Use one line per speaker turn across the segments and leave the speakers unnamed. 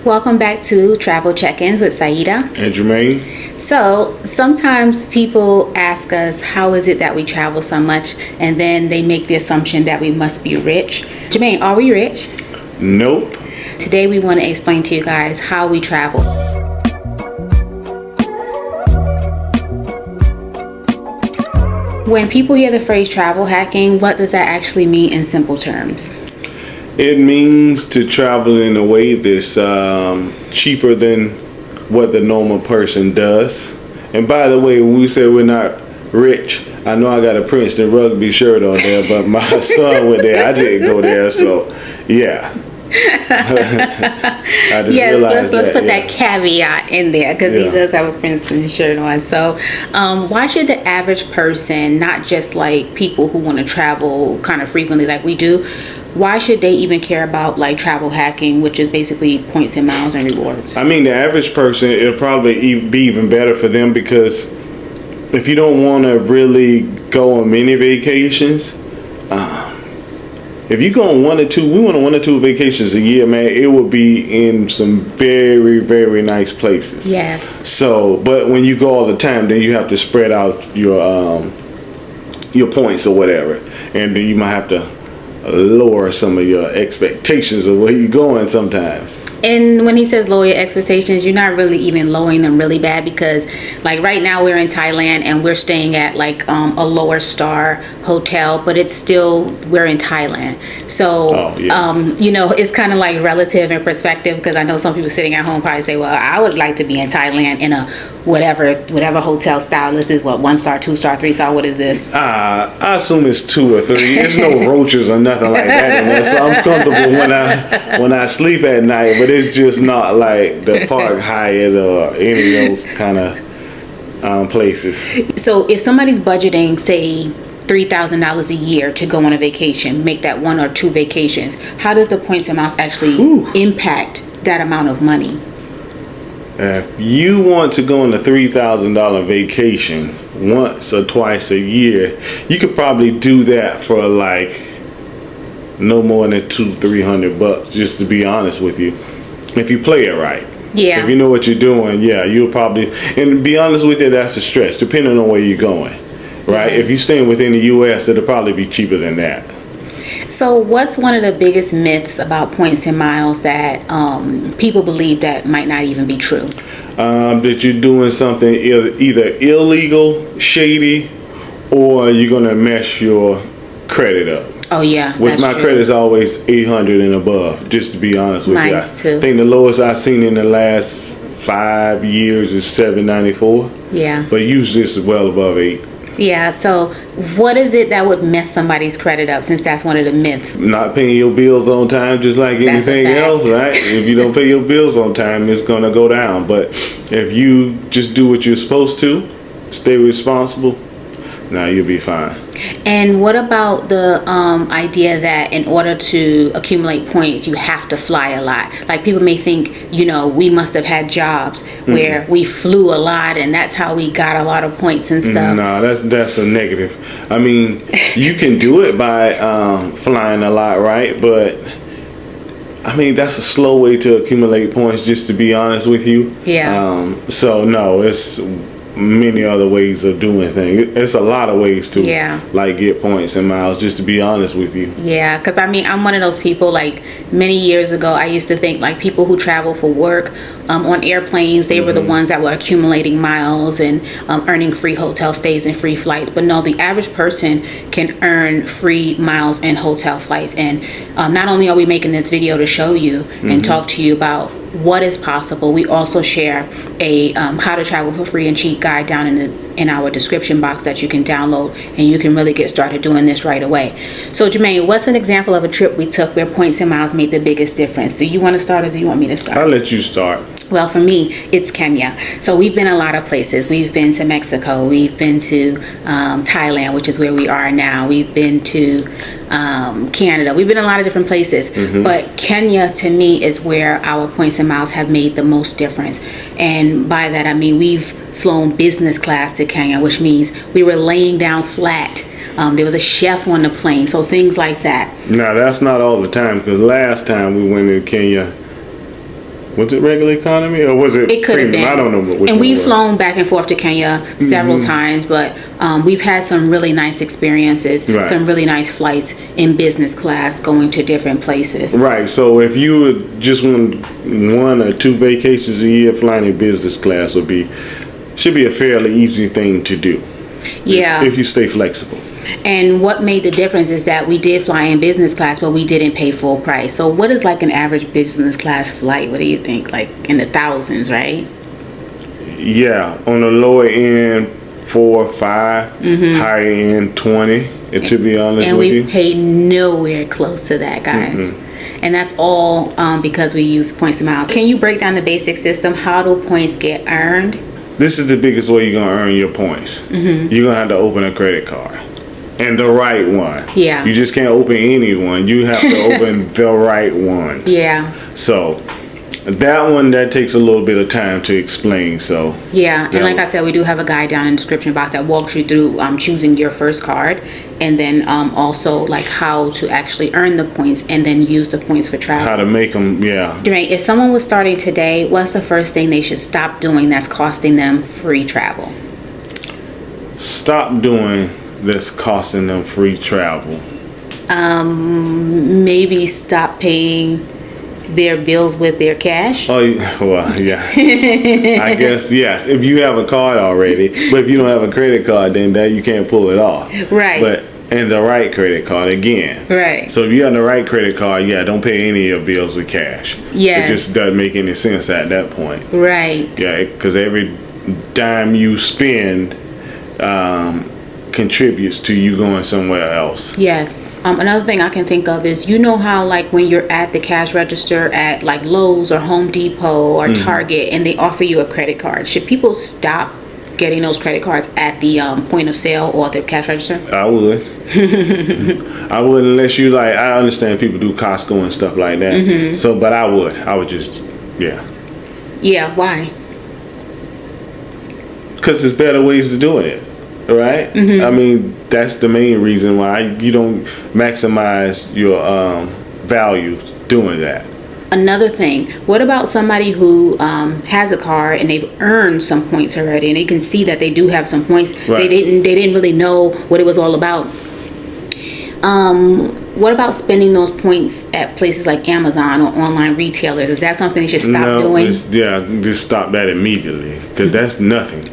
Welcome back to Travel Check-ins with Saida
and Jermaine.
So sometimes people ask us, how is it that we travel so much? And then they make the assumption that we must be rich. Jermaine, are we rich?
Nope.
Today we want to explain to you guys how we travel. When people hear the phrase travel hacking, what does that actually mean in simple terms?
It means to travel in a way that's cheaper than what the normal person does. And by the way, when we say we're not rich, I know I got a Princeton rugby shirt on there, but my son went there. I didn't go there, so yeah.
Yes, let's put that caveat in there because he does have a Princeton shirt on. So why should the average person, not just like people who want to travel kind of frequently like we do, why should they even care about like travel hacking, which is basically points and miles and rewards?
I mean, the average person, it'll probably be even better for them because if you don't want to really go on many vacations, if you go on one or two vacations a year, man, it will be in some very, very nice places.
Yes.
So, but when you go all the time, then you have to spread out your points or whatever, and then you might have to lower some of your expectations of where you're going sometimes.
And when he says lower your expectations, you're not really even lowering them really bad because like right now we're in Thailand and we're staying at like a lower star hotel, but it's still, we're in Thailand. So, you know, it's kind of like relative in perspective because I know some people sitting at home probably say, well, I would like to be in Thailand in a whatever hotel style. This is what, 1 star, 2 star, 3 star. What is this?
I assume it's 2 or 3. There's no roaches or nothing like that in there. So I'm comfortable when I sleep at night, but it's just not like the Park Hyatt or any of those kind of places.
So if somebody's budgeting, say, $3,000 a year to go on a vacation, make that 1 or 2 vacations, how does the points and miles actually impact that amount of money?
If you want to go on a $3,000 vacation once or twice a year, you could probably do that for like no more than $200-300, just to be honest with you, if you play it right.
Yeah.
If you know what you're doing, yeah, you'll probably, and to be honest with you, that's a stretch, depending on where you're going, right? If you're staying within the U.S., it'll probably be cheaper than that.
So what's one of the biggest myths about points and miles that people believe that might not even be true?
That you're doing something either illegal, shady, or you're going to mess your credit up.
Oh, yeah.
Which my credit is always 800 and above, just to be honest with you.
Mine's too.
I think the lowest I've seen in the last 5 years is 794.
Yeah.
But usually it's well above 8.
Yeah, so what is it that would mess somebody's credit up, since that's one of the myths?
Not paying your bills on time, just like anything else, right? If you don't pay your bills on time, it's going to go down. But if you just do what you're supposed to, stay responsible, now you'll be fine. And
what about the idea that in order to accumulate points, you have to fly a lot? Like people may think, you know, we must have had jobs where we flew a lot and that's how we got a lot of points and stuff.
No, that's a negative. I mean, you can do it by flying a lot, right? But I mean, that's a slow way to accumulate points, just to be honest with you.
Yeah.
So no, it's many other ways of doing things. It's a lot of ways to like get points and miles, just to be honest with you.
Yeah, because I mean, I'm one of those people, like many years ago I used to think like people who travel for work on airplanes, they were the ones that were accumulating miles and earning free hotel stays and free flights. But no, the average person can earn free miles and hotel flights. And not only are we making this video to show you and talk to you about what is possible, we also share a how to travel for free and cheap guide down in our description box that you can download, and you can really get started doing this right away. So Jermaine, what's an example of a trip we took where points and miles made the biggest difference? Do you want to start or do you want me to start?
I'll let you start.
Well, for me, it's Kenya. So we've been a lot of places. We've been to Mexico. We've been to Thailand, which is where we are now. We've been to Canada. We've been in a lot of different places. But Kenya, to me, is where our points and miles have made the most difference. And by that, I mean we've flown business class to Kenya, which means we were laying down flat. There was a chef on the plane. So things like that.
Now, that's not all the time, because last time we went to Kenya, Was it regular economy or was it?
It could have been.
I don't know which
and
one
we've
it was.
flown back and forth to Kenya several times, but we've had some really nice experiences,
Right.
some really nice flights in business class going to different places.
Right. So if you would just want 1 or 2 vacations a year, flying in business class should be a fairly easy thing to do.
Yeah.
If you stay flexible.
And what made the difference is that we did fly in business class, but we didn't pay full price. So what is like an average business class flight? What do you think? Like in the thousands, right?
Yeah, on the lower end 4 or 5, higher end 20. To be honest
And
with
we
you,
paid nowhere close to that, guys. And that's all because we use points and miles. Can you break down the basic system? How do points get earned?
this is the biggest way you're gonna earn your points. You're gonna have to open a credit card, and the right one.
Yeah.
You just can't open any one. You have to open the right ones.
Yeah.
So that takes a little bit of time to explain. So
Yeah, and
Yeah.
like I said, we do have a guide down in the description box that walks you through choosing your first card, and then also like how to actually earn the points and then use the points for travel.
how to make them. Yeah.
Jermaine, if someone was starting today, what's the first thing they should stop doing that's costing them free travel?
Stop doing that's costing them free travel.
Maybe stop paying their bills with their cash.
Oh, well, yeah. I guess, yes. If you have a card already, but if you don't have a credit card, then that you can't pull it off.
Right.
But, and the right credit card again.
Right.
So if you have the right credit card, yeah, don't pay any of your bills with cash.
Yes.
It just doesn't make any sense at that point.
Right.
Yeah, because every dime you spend contributes to you going somewhere else.
Yes. Another thing I can think of is, you know how like when you're at the cash register at like Lowe's or Home Depot or Target and they offer you a credit card, should people stop getting those credit cards at the point of sale or the cash register?
I would. I would, unless you like. I understand people do Costco and stuff like that. So, but I would just, yeah.
Yeah. Why?
Because there's better ways to do it, right? I mean, that's the main reason why you don't maximize your value doing that.
Another thing, what about somebody who has a car and they've earned some points already, and they can see that they do have some points.
Right.
They didn't really know what it was all about. What about spending those points at places like Amazon or online retailers? Is that something they should stop doing?
Just stop that immediately, because that's nothing.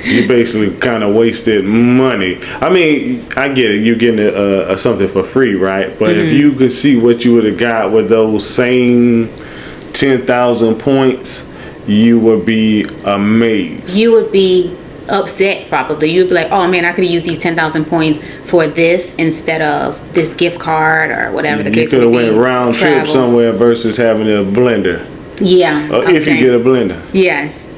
You basically kind of wasted money. I mean, I get it. You're getting something for free, right? But if you could see what you would have got with those same 10,000 points, you would be amazed.
You would be upset probably. You'd be like, oh man, I could have used these 10,000 points for this instead of this gift card or whatever the
You
case
could
may
have
be.
went round trip
Travel.
somewhere versus having a blender.
Yeah.
If you
okay.
get a blender.
Yes.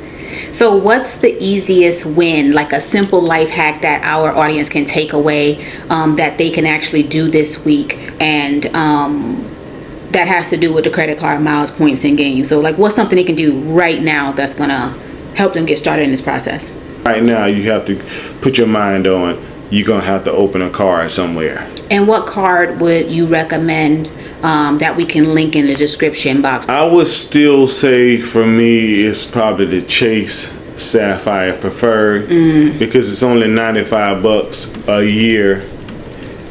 So what's the easiest win, like a simple life hack that our audience can take away that they can actually do this week, and that has to do with the credit card, miles, points, and gains? So like, what's something they can do right now that's going to help them get started in this process?
Right now, you have to put your mind on you're going to have to open a card somewhere.
And what card would you recommend that we can link in the description box?
I would still say for me, it's probably the Chase Sapphire Preferred because it's only $95 a year.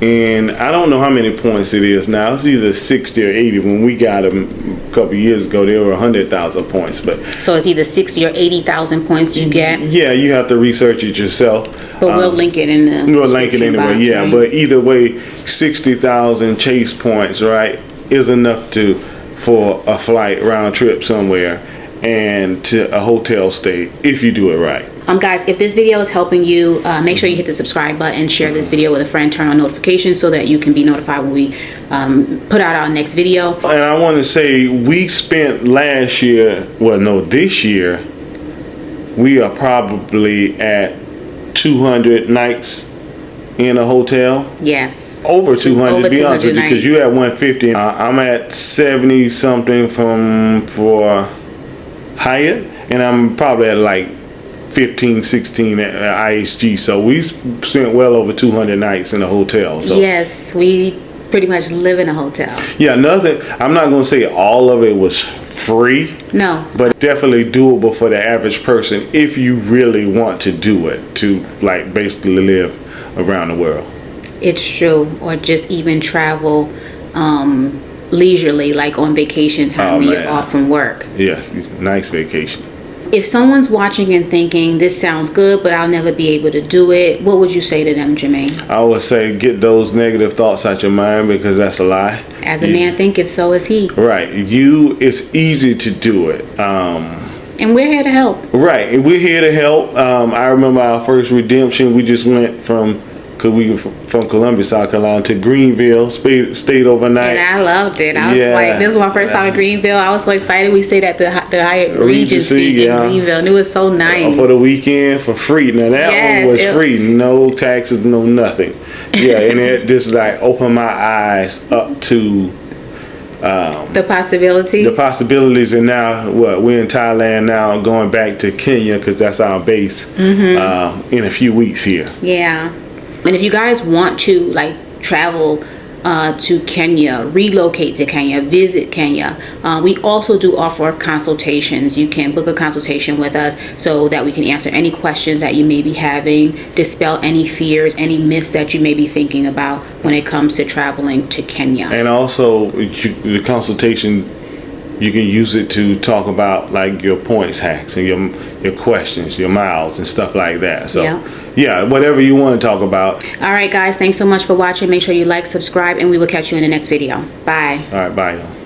And I don't know how many points it is now. It's either 60 or 80. When we got them a couple years ago, they were 100,000 points. But
So it's either 60 or 80,000 points you get.
yeah, you have to research it yourself.
But we'll link it in the
We'll link it
description
anyway,
box,
yeah.
right?
But either way, 60,000 Chase points, right, is enough for a flight round trip somewhere and to a hotel stay if you do it right.
Guys, if this video is helping you, make sure you hit the subscribe button, share this video with a friend, turn on notifications so that you can be notified when we put out our next video.
And I want to say we spent this year, we are probably at 200 nights in a hotel.
Yes.
Over 200,
Over
to be honest with you,
200
because you at 150. I'm at 70 something for Hyatt, and I'm probably at like 15, 16 at IHG. So we spent well over 200 nights in a hotel. So
Yes, we pretty much live in a hotel.
Yeah, nothing. I'm not gonna say all of it was free.
No.
But definitely doable for the average person if you really want to do it, to like basically live around the world.
It's true. Or just even travel leisurely, like on vacation time when you're off from work.
Yes, nice vacation.
If someone's watching and thinking, this sounds good, but I'll never be able to do it, what would you say to them, Jermaine?
I would say get those negative thoughts out your mind, because that's a lie.
As a man thinketh, so is he.
Right. It's easy to do it.
And we're here to help.
Right. And we're here to help. I remember our first redemption, we just went from Columbia, South Carolina to Greenville, stayed overnight.
And I loved it. I was like, this was my first time in Greenville. I was so excited. We stayed at the Hyatt Regency in Greenville, and it was so nice.
For the weekend for free. Now that one was free. No taxes, no nothing. Yeah, and it just like opened my eyes up to
the possibilities.
The possibilities, and now we're in Thailand now, going back to Kenya because that's our base in a few weeks here.
Yeah. And if you guys want to like travel to Kenya, relocate to Kenya, visit Kenya, we also do offer consultations. You can book a consultation with us so that we can answer any questions that you may be having, dispel any fears, any myths that you may be thinking about when it comes to traveling to Kenya.
And also the consultation, you can use it to talk about like your points hacks and your questions, your miles and stuff like that. So yeah, whatever you want to talk about.
All right, guys, thanks so much for watching. Make sure you like, subscribe, and we will catch you in the next video. Bye.
All right, bye, y'all.